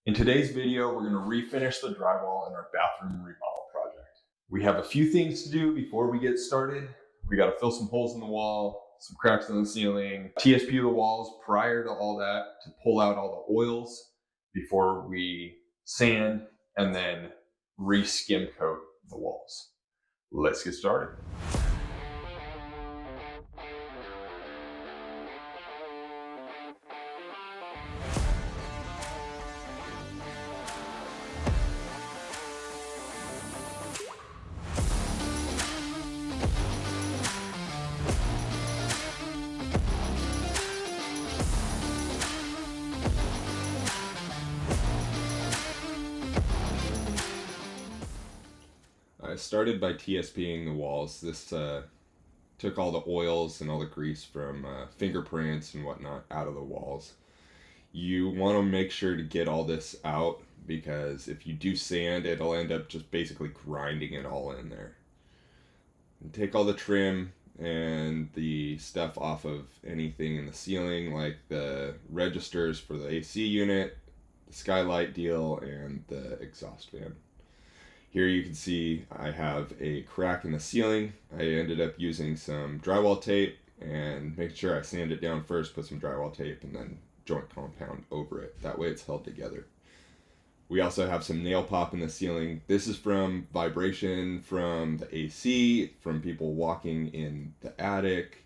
In today's video, we're going to refinish the drywall in our bathroom remodel project. We have a few things to do before we get started. We got to fill some holes in the wall, some cracks in the ceiling, TSP the walls prior to all that to pull out all the oils before we sand, and then re-skim coat the walls. Let's get started. I started by TSPing the walls. This took all the oils and all the grease from fingerprints and whatnot out of the walls. You want to make sure to get all this out because if you do sand, it'll end up just basically grinding it all in there. And take all the trim and the stuff off of anything in the ceiling, like the registers for the AC unit, the skylight deal, and the exhaust fan. Here you can see I have a crack in the ceiling. I ended up using some drywall tape and making sure I sand it down first, put some drywall tape, and then joint compound over it. That way it's held together. We also have some nail pop in the ceiling. This is from vibration from the AC, from people walking in the attic.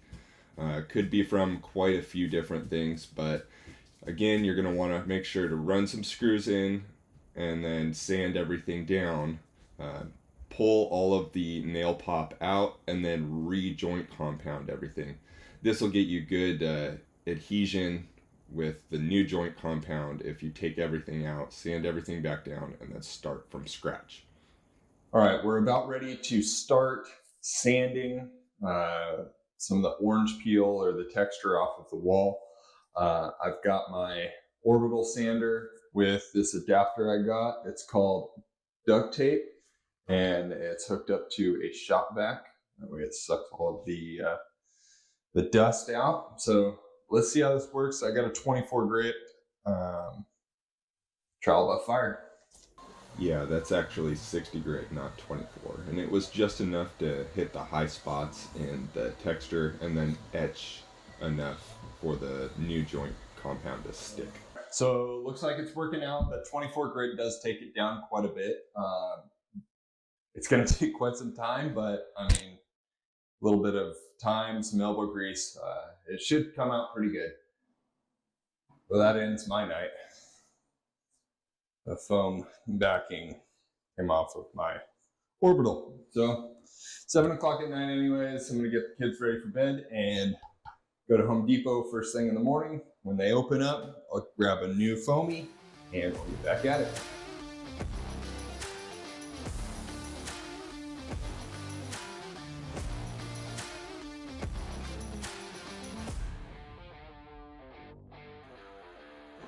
Could be from quite a few different things, but again, you're going to want to make sure to run some screws in and then sand everything down. Pull all of the nail pop out and then re-joint compound everything. This will get you good adhesion with the new joint compound if you take everything out, sand everything back down, and then start from scratch. All right, we're about ready to start sanding some of the orange peel or the texture off of the wall. I've got my orbital sander with this adapter I got. It's called duct tape, and it's hooked up to a shop vac. That way it sucks all of the dust out. So let's see how this works. I got a 24 grit trial by fire. Yeah, that's actually 60 grit, not 24. And it was just enough to hit the high spots in the texture and then etch enough for the new joint compound to stick. So looks like it's working out. That 24 grit does take it down quite a bit. It's going to take quite some time, but I mean, a little bit of time, some elbow grease, it should come out pretty good. Well, that ends my night. The foam backing came off of my orbital. So 7 o'clock at night anyways, I'm going to get the kids ready for bed and go to Home Depot first thing in the morning. When they open up, I'll grab a new foamy and we'll get back at it.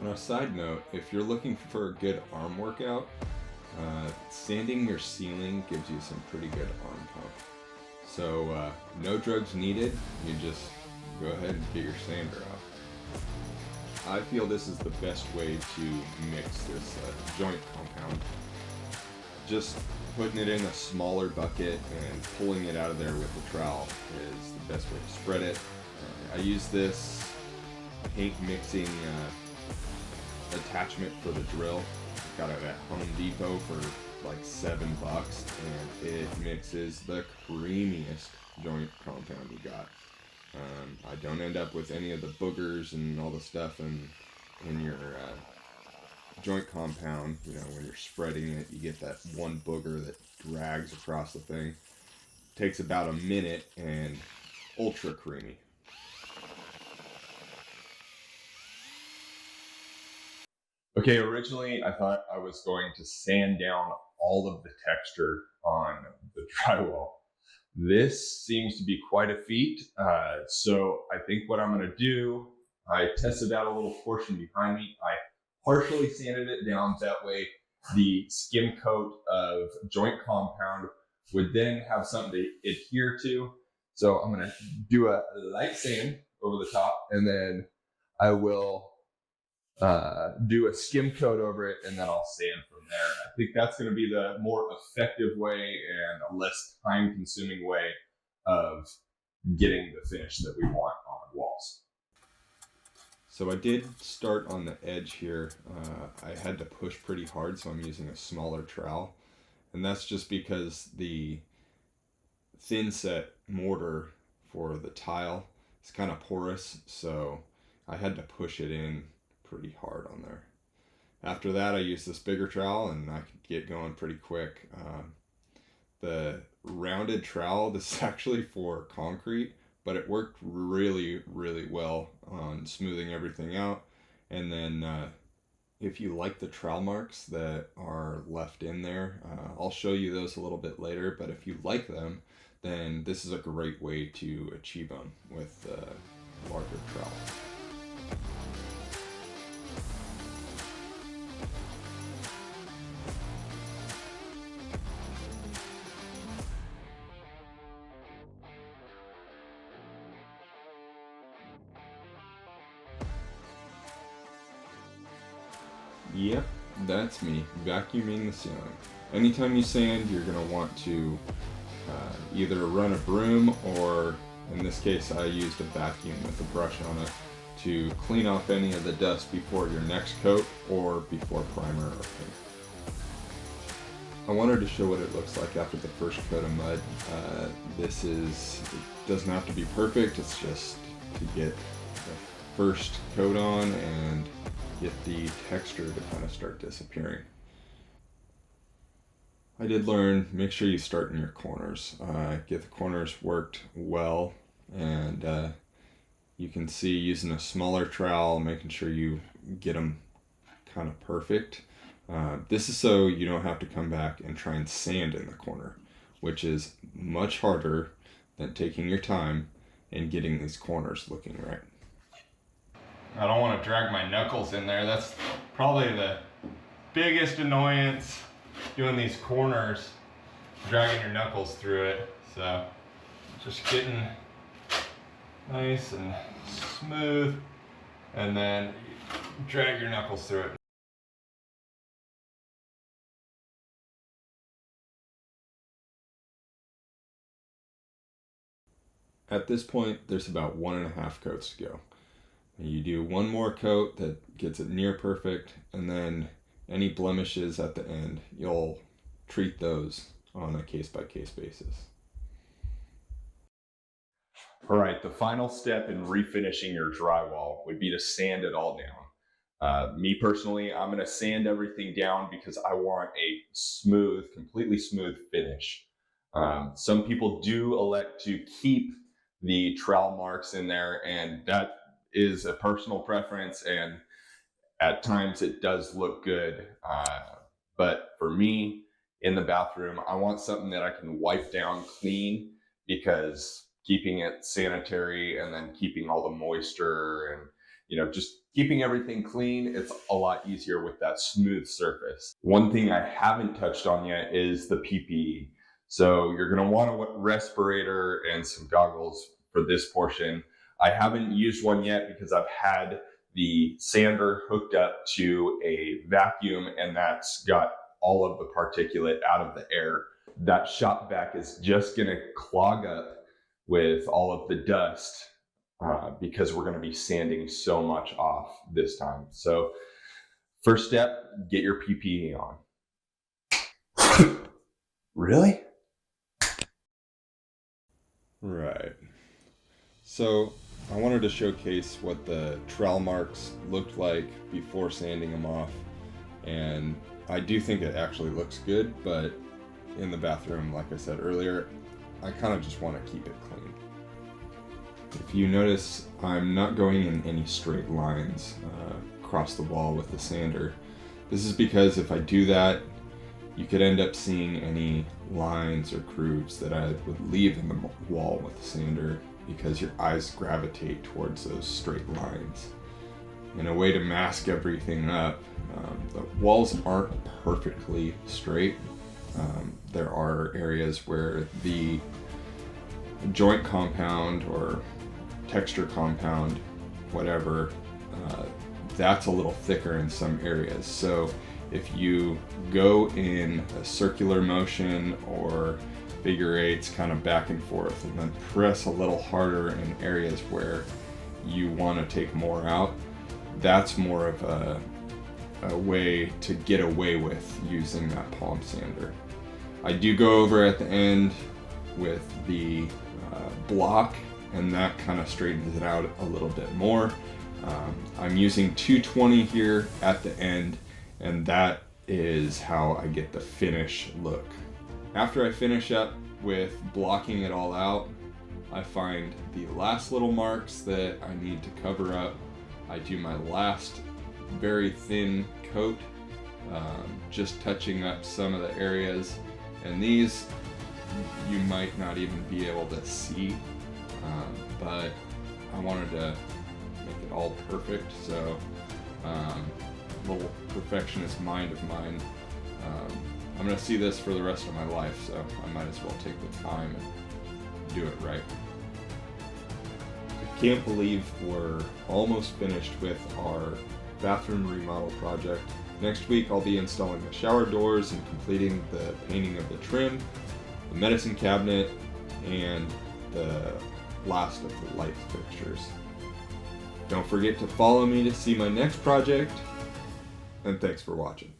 On a side note, if you're looking for a good arm workout, sanding your ceiling gives you some pretty good arm pump. So no drugs needed, you just go ahead and get your sander out. I feel this is the best way to mix this joint compound. Just putting it in a smaller bucket and pulling it out of there with the trowel is the best way to spread it. I use this paint mixing attachment for the drill. Got it at Home Depot for like $7, and it mixes the creamiest joint compound you got. I don't end up with any of the boogers and all the stuff in your joint compound. You know, when you're spreading it, you get that one booger that drags across the thing. Takes about a minute and ultra creamy. Okay, originally I thought I was going to sand down all of the texture on the drywall. This seems to be quite a feat, so I think what I'm going to do, I tested out a little portion behind me. I partially sanded it down, that way the skim coat of joint compound would then have something to adhere to. So I'm going to do a light sand over the top, and then I will do a skim coat over it, and then I'll sand from there. I think that's going to be the more effective way and a less time-consuming way of getting the finish that we want on walls. So I did start on the edge here. I had to push pretty hard, so I'm using a smaller trowel. And that's just because the thin set mortar for the tile is kind of porous, so I had to push it in pretty hard on there. After that, I used this bigger trowel and I could get going pretty quick. The rounded trowel, this is actually for concrete, but it worked really, really well on smoothing everything out. And then if you like the trowel marks that are left in there, I'll show you those a little bit later, but if you like them, then this is a great way to achieve them with a larger trowel. Yep, that's me, vacuuming the ceiling. Anytime you sand, you're going to want to either run a broom, or in this case I used a vacuum with a brush on it to clean off any of the dust before your next coat or before primer or paint. I wanted to show what it looks like after the first coat of mud. It doesn't have to be perfect, it's just to get the first coat on and get the texture to kind of start disappearing. I did learn, make sure you start in your corners. Get the corners worked well, and you can see using a smaller trowel, making sure you get them kind of perfect. This is so you don't have to come back and try and sand in the corner, which is much harder than taking your time and getting these corners looking right. I don't want to drag my knuckles in there. That's probably the biggest annoyance, doing these corners, dragging your knuckles through it. So just getting nice and smooth, and then drag your knuckles through it. At this point, there's about 1.5 coats to go. You do one more coat that gets it near perfect, and then any blemishes at the end, you'll treat those on a case-by-case basis. All right, the final step in refinishing your drywall would be to sand it all down. Me personally, I'm going to sand everything down because I want a smooth, completely smooth finish. Some people do elect to keep the trowel marks in there, and that is a personal preference, and at times it does look good. But for me, in the bathroom, I want something that I can wipe down clean, because keeping it sanitary and then keeping all the moisture and just keeping everything clean, it's a lot easier with that smooth surface. One thing I haven't touched on yet is the PPE. So you're going to want a respirator and some goggles for this portion. I haven't used one yet because I've had the sander hooked up to a vacuum, and that's got all of the particulate out of the air. That shop vac is just going to clog up with all of the dust because we're going to be sanding so much off this time. So first step, get your PPE on. Really? Right. So I wanted to showcase what the trowel marks looked like before sanding them off, and I do think it actually looks good, but in the bathroom, like I said earlier, I kind of just want to keep it clean. If you notice, I'm not going in any straight lines across the wall with the sander. This is because if I do that, you could end up seeing any lines or grooves that I would leave in the wall with the sander, because your eyes gravitate towards those straight lines. In a way to mask everything up, the walls aren't perfectly straight. There are areas where the joint compound or texture compound, whatever, that's a little thicker in some areas. So if you go in a circular motion or figure eights kind of back and forth, and then press a little harder in areas where you want to take more out, that's more of a way to get away with using that palm sander. I do go over at the end with the block, and that kind of straightens it out a little bit more. I'm using 220 here at the end, and that is how I get the finish look. After I finish up with blocking it all out, I find the last little marks that I need to cover up. I do my last very thin coat, just touching up some of the areas, and these you might not even be able to see, but I wanted to make it all perfect, so little perfectionist mind of mine, I'm going to see this for the rest of my life, so I might as well take the time and do it right. I can't believe we're almost finished with our bathroom remodel project. Next week I'll be installing the shower doors and completing the painting of the trim, the medicine cabinet, and the last of the light fixtures. Don't forget to follow me to see my next project, and thanks for watching.